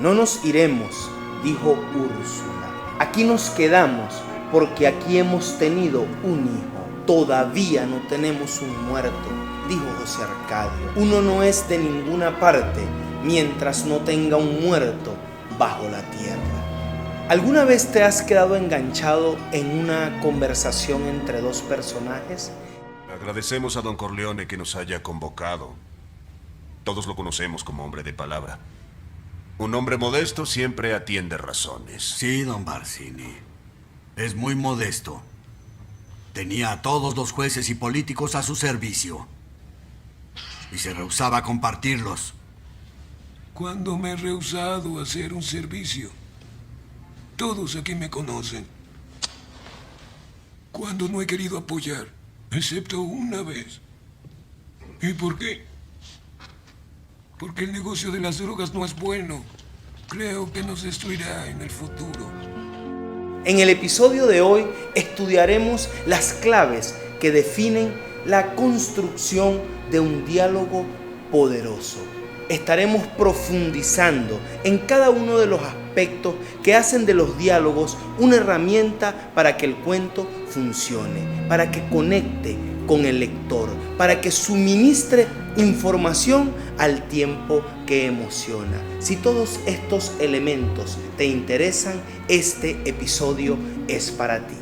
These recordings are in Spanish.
No nos iremos, dijo Úrsula. Aquí nos quedamos porque aquí hemos tenido un hijo. Todavía no tenemos un muerto, dijo José Arcadio. Uno no es de ninguna parte mientras no tenga un muerto bajo la tierra. ¿Alguna vez te has quedado enganchado en una conversación entre dos personajes? Agradecemos a don Corleone que nos haya convocado. Todos lo conocemos como hombre de palabra. Un hombre modesto siempre atiende razones. Sí, don Barcini. Es muy modesto. Tenía a todos los jueces y políticos a su servicio. Y se rehusaba a compartirlos. ¿Cuándo me he rehusado a hacer un servicio? Todos aquí me conocen. ¿Cuándo no he querido apoyar? Excepto una vez. ¿Y por qué? Porque el negocio de las drogas no es bueno. Creo que nos destruirá en el futuro. En el episodio de hoy estudiaremos las claves que definen la construcción de un diálogo poderoso. Estaremos profundizando en cada uno de los aspectos que hacen de los diálogos una herramienta para que el cuento funcione, para que conecte con el lector, para que suministre información al tiempo que emociona. Si todos estos elementos te interesan, este episodio es para ti.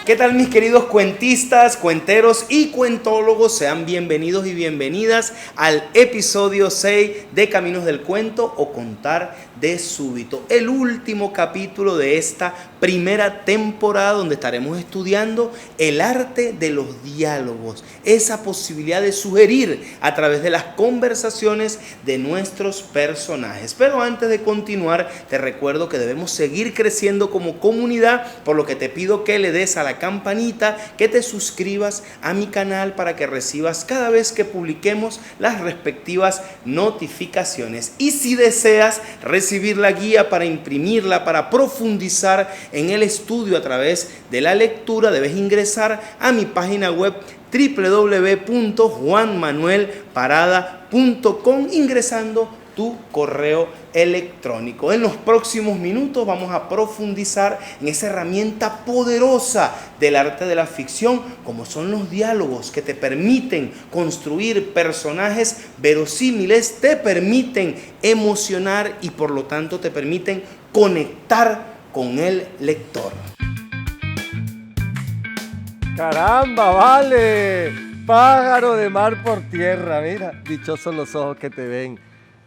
¿Qué tal, mis queridos cuentistas, cuenteros y cuentólogos? Sean bienvenidos y bienvenidas al episodio 6 de Caminos del Cuento o Contar de Súbito, el último capítulo de esta primera temporada donde estaremos estudiando el arte de los diálogos, esa posibilidad de sugerir a través de las conversaciones de nuestros personajes. Pero antes de continuar, te recuerdo que debemos seguir creciendo como comunidad, por lo que te pido que le des a la campanita, que te suscribas a mi canal para que recibas cada vez que publiquemos las respectivas notificaciones. Y si deseas recibir la guía para imprimirla, para profundizar en el estudio a través de la lectura, debes ingresar a mi página web www.juanmanuelparada.com ingresando tu correo electrónico. En los próximos minutos vamos a profundizar en esa herramienta poderosa del arte de la ficción, como son los diálogos, que te permiten construir personajes verosímiles, te permiten emocionar y por lo tanto te permiten conectar con el lector. ¡Caramba, vale! Pájaro de mar por tierra, mira, dichosos los ojos que te ven.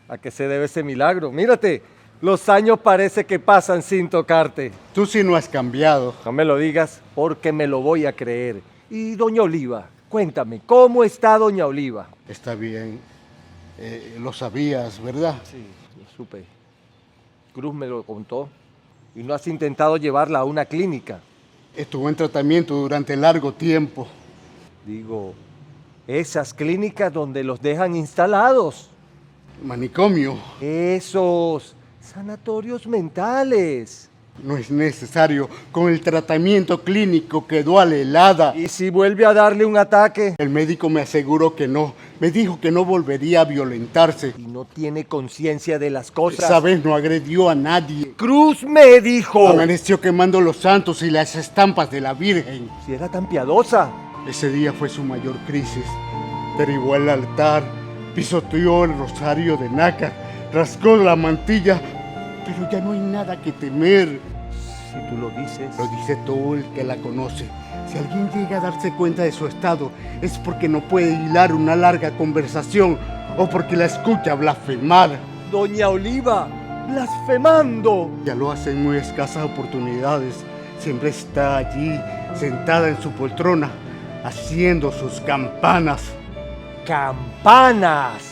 ¿A qué se debe ese milagro? Mírate, los años parece que pasan sin tocarte. Tú sí no has cambiado. No me lo digas porque me lo voy a creer. Y doña Oliva, cuéntame, ¿cómo está doña Oliva? Está bien. Lo sabías, ¿verdad? Sí, lo supe. Cruz me lo contó. ¿Y no has intentado llevarla a una clínica? Estuvo en tratamiento durante largo tiempo. Digo, esas clínicas donde los dejan instalados. Manicomio. Esos sanatorios mentales. No es necesario. Con el tratamiento clínico quedó alelada. ¿Y si vuelve a darle un ataque? El médico me aseguró que no. Me dijo que no volvería a violentarse. Y no tiene conciencia de las cosas. Esa vez no agredió a nadie. Cruz me dijo. Amaneció quemando los santos y las estampas de la Virgen. Si era tan piadosa. Ese día fue su mayor crisis. Derribó el altar, pisoteó el rosario de nácar, rasgó la mantilla, pero ya no hay nada que temer. Si tú lo dices. Lo dice todo el que la conoce. Si alguien llega a darse cuenta de su estado, es porque no puede hilar una larga conversación o porque la escucha blasfemar. Doña Oliva, blasfemando. Ya lo hace en muy escasas oportunidades. Siempre está allí, sentada en su poltrona, haciendo sus campanas. ¡Campanas!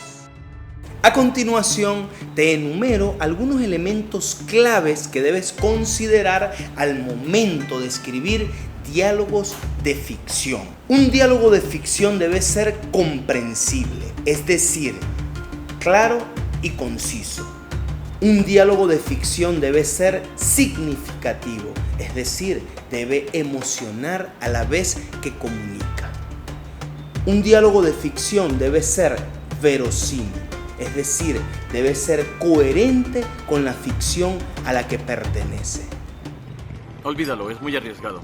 A continuación, te enumero algunos elementos claves que debes considerar al momento de escribir diálogos de ficción. Un diálogo de ficción debe ser comprensible, es decir, claro y conciso. Un diálogo de ficción debe ser significativo, es decir, debe emocionar a la vez que comunica. Un diálogo de ficción debe ser verosímil, es decir, debe ser coherente con la ficción a la que pertenece. Olvídalo, es muy arriesgado.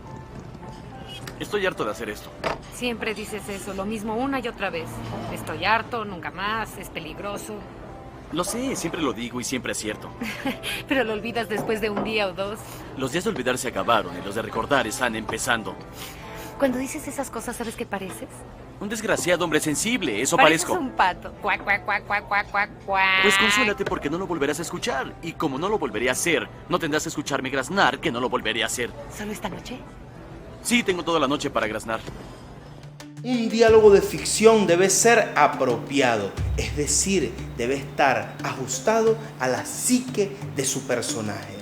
Estoy harto de hacer esto. Siempre dices eso, lo mismo una y otra vez. Estoy harto, nunca más, es peligroso. Lo sé, siempre lo digo y siempre es cierto. Pero lo olvidas después de un día o dos. Los días de olvidar se acabaron y los de recordar están empezando. Cuando dices esas cosas, ¿sabes qué pareces? Un desgraciado hombre sensible, eso Pareces parezco. un pato. Cuac, cuac, cuac, cuac, cuac, cuac, cuac. Pues consuélate porque no lo volverás a escuchar. Y como no lo volveré a hacer, no tendrás que escucharme graznar, que no lo volveré a hacer. ¿Solo esta noche? Sí, tengo toda la noche para graznar. Un diálogo de ficción debe ser apropiado, es decir, debe estar ajustado a la psique de su personaje.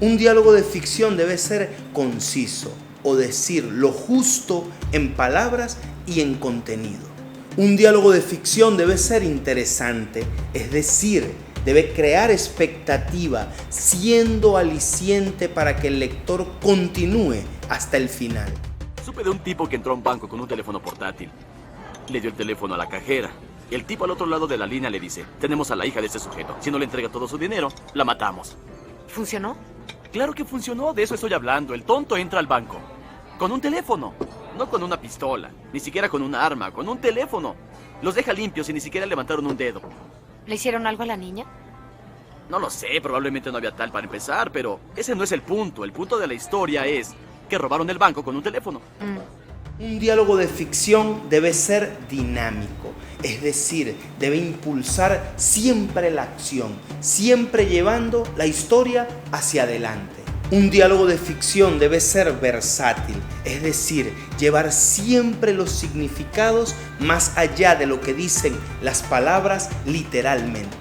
Un diálogo de ficción debe ser conciso, o decir lo justo en palabras y en contenido. Un diálogo de ficción debe ser interesante, es decir, debe crear expectativa, siendo aliciente para que el lector continúe hasta el final. Supe de un tipo que entró a un banco con un teléfono portátil. Le dio el teléfono a la cajera. El tipo al otro lado de la línea le dice: tenemos a la hija de este sujeto. Si no le entrega todo su dinero, la matamos. ¿Funcionó? Claro que funcionó, de eso estoy hablando. El tonto entra al banco con un teléfono, no con una pistola, ni siquiera con un arma, con un teléfono. Los deja limpios y ni siquiera levantaron un dedo. ¿Le hicieron algo a la niña? No lo sé, probablemente no había tal para empezar, pero ese no es el punto. El punto de la historia es que robaron el banco con un teléfono. Un diálogo de ficción debe ser dinámico, es decir, debe impulsar siempre la acción, siempre llevando la historia hacia adelante. Un diálogo de ficción debe ser versátil, es decir, llevar siempre los significados más allá de lo que dicen las palabras literalmente.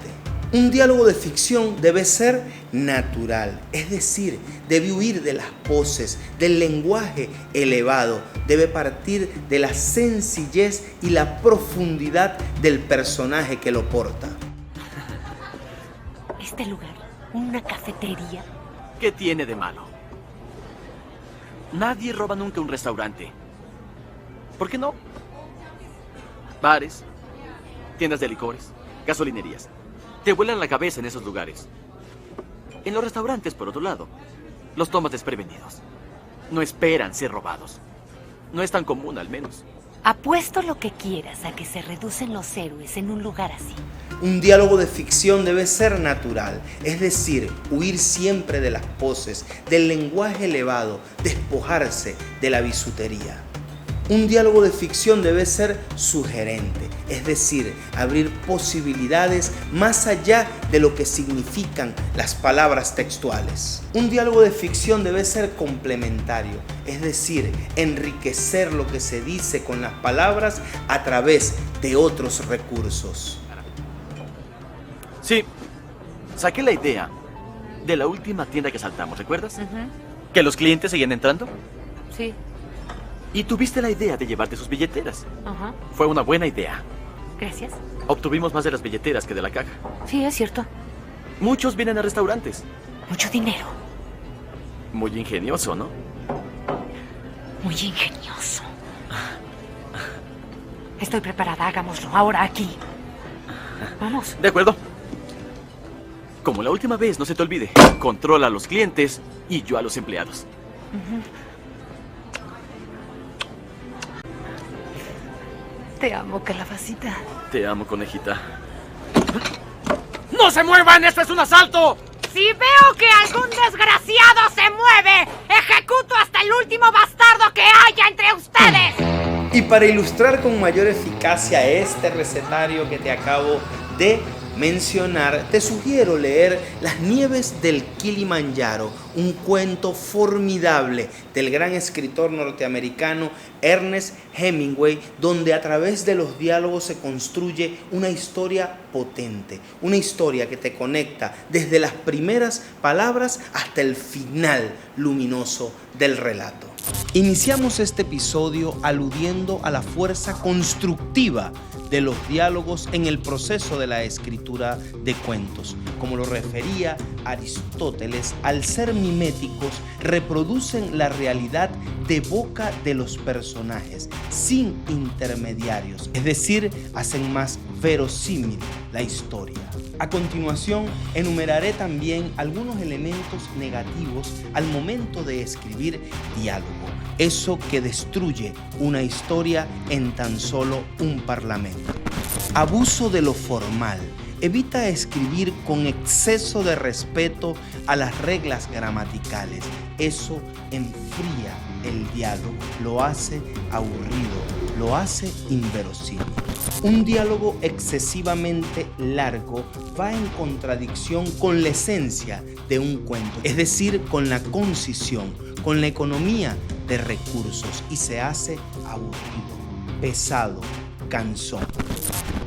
Un diálogo de ficción debe ser natural, es decir, debe huir de las poses, del lenguaje elevado, debe partir de la sencillez y la profundidad del personaje que lo porta. Este lugar, una cafetería. ¿Qué tiene de malo? Nadie roba nunca un restaurante. ¿Por qué no? Bares, tiendas de licores, gasolinerías. Te vuelan la cabeza en esos lugares. En los restaurantes, por otro lado, los tomas desprevenidos. No esperan ser robados. No es tan común, al menos. Apuesto lo que quieras a que se reducen los héroes en un lugar así. Un diálogo de ficción debe ser natural, es decir, huir siempre de las poses, del lenguaje elevado, despojarse de la bisutería. Un diálogo de ficción debe ser sugerente, es decir, abrir posibilidades más allá de lo que significan las palabras textuales. Un diálogo de ficción debe ser complementario, es decir, enriquecer lo que se dice con las palabras a través de otros recursos. Sí, saqué la idea de la última tienda que asaltamos, ¿recuerdas? ¿Que los clientes seguían entrando? Sí. Y tuviste la idea de llevarte sus billeteras. Ajá. Fue una buena idea. Gracias. Obtuvimos más de las billeteras que de la caja. Sí, es cierto. Muchos vienen a restaurantes. Mucho dinero. Muy ingenioso, ¿no? Muy ingenioso. Estoy preparada, hagámoslo ahora aquí. Vamos. De acuerdo. Como la última vez, no se te olvide. Controla a los clientes y yo a los empleados. Te amo, calabacita. Te amo, conejita. ¡No se muevan! ¡Esto es un asalto! Si veo que algún desgraciado se mueve, ejecuto hasta el último bastardo que haya entre ustedes. Y para ilustrar con mayor eficacia este recetario que te acabo de mencionar, te sugiero leer Las nieves del Kilimanjaro, un cuento formidable del gran escritor norteamericano Ernest Hemingway, donde a través de los diálogos se construye una historia potente, una historia que te conecta desde las primeras palabras hasta el final luminoso del relato. Iniciamos este episodio aludiendo a la fuerza constructiva de los diálogos en el proceso de la escritura de cuentos. Como lo refería Aristóteles, al ser miméticos, reproducen la realidad de boca de los personajes, sin intermediarios, es decir, hacen más verosímil la historia. A continuación, enumeraré también algunos elementos negativos al momento de escribir diálogo, eso que destruye una historia en tan solo un parlamento. Abuso de lo formal. Evita escribir con exceso de respeto a las reglas gramaticales. Eso enfría el diálogo, lo hace aburrido, lo hace inverosímil. Un diálogo excesivamente largo va en contradicción con la esencia de un cuento, es decir, con la concisión, con la economía de recursos, y se hace aburrido, pesado, cansón.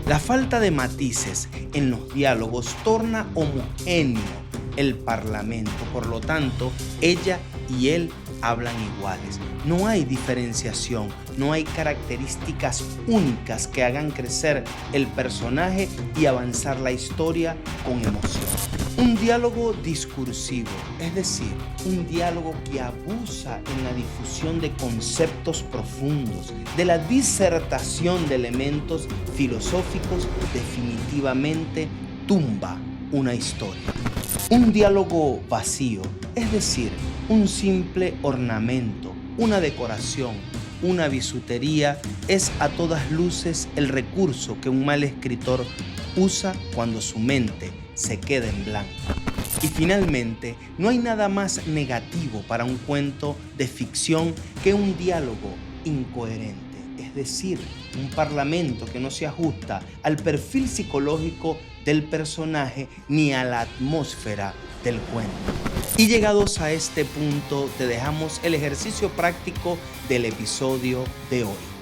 La falta de matices en los diálogos torna homogéneo el parlamento, por lo tanto, ella y él hablan iguales. No hay diferenciación, no hay características únicas que hagan crecer el personaje y avanzar la historia con emoción. Un diálogo discursivo, es decir, un diálogo que abusa en la difusión de conceptos profundos, de la disertación de elementos filosóficos, definitivamente tumba una historia. Un diálogo vacío, es decir, un simple ornamento, una decoración, una bisutería, es a todas luces el recurso que un mal escritor usa cuando su mente se queda en blanco. Y finalmente, no hay nada más negativo para un cuento de ficción que un diálogo incoherente, es decir, un parlamento que no se ajusta al perfil psicológico del personaje ni a la atmósfera del cuento. Y llegados a este punto, te dejamos el ejercicio práctico del episodio de hoy.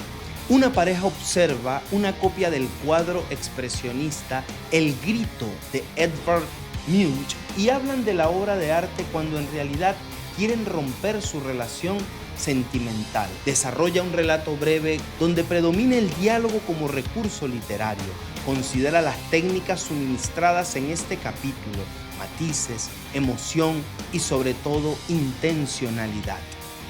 Una pareja observa una copia del cuadro expresionista El Grito de Edvard Munch y hablan de la obra de arte cuando en realidad quieren romper su relación sentimental. Desarrolla un relato breve donde predomina el diálogo como recurso literario. Considera las técnicas suministradas en este capítulo, matices, emoción y sobre todo intencionalidad.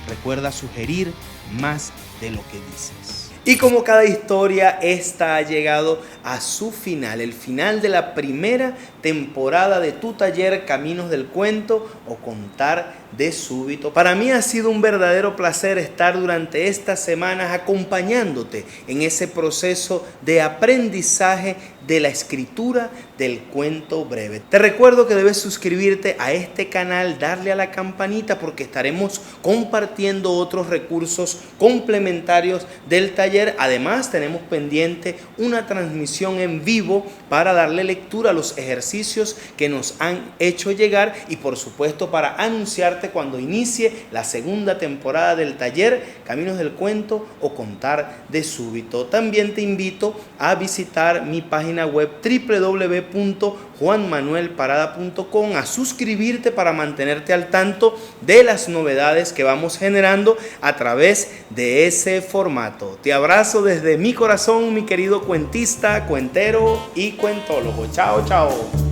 Recuerda sugerir más de lo que dices. Y como cada historia, esta ha llegado a su final, el final de la primera temporada de tu taller Caminos del Cuento o Contar de Súbito. Para mí ha sido un verdadero placer estar durante estas semanas acompañándote en ese proceso de aprendizaje de la escritura del cuento breve. Te recuerdo que debes suscribirte a este canal, darle a la campanita porque estaremos compartiendo otros recursos complementarios del taller. Además, tenemos pendiente una transmisión en vivo para darle lectura a los ejercicios que nos han hecho llegar y por supuesto para anunciarte cuando inicie la segunda temporada del taller Caminos del Cuento o Contar de Súbito. También te invito a visitar mi página web www.juanmanuelparada.com, a suscribirte para mantenerte al tanto de las novedades que vamos generando a través de ese formato. Te abrazo desde mi corazón, mi querido cuentista, cuentero y cuentólogo. Chao, chao.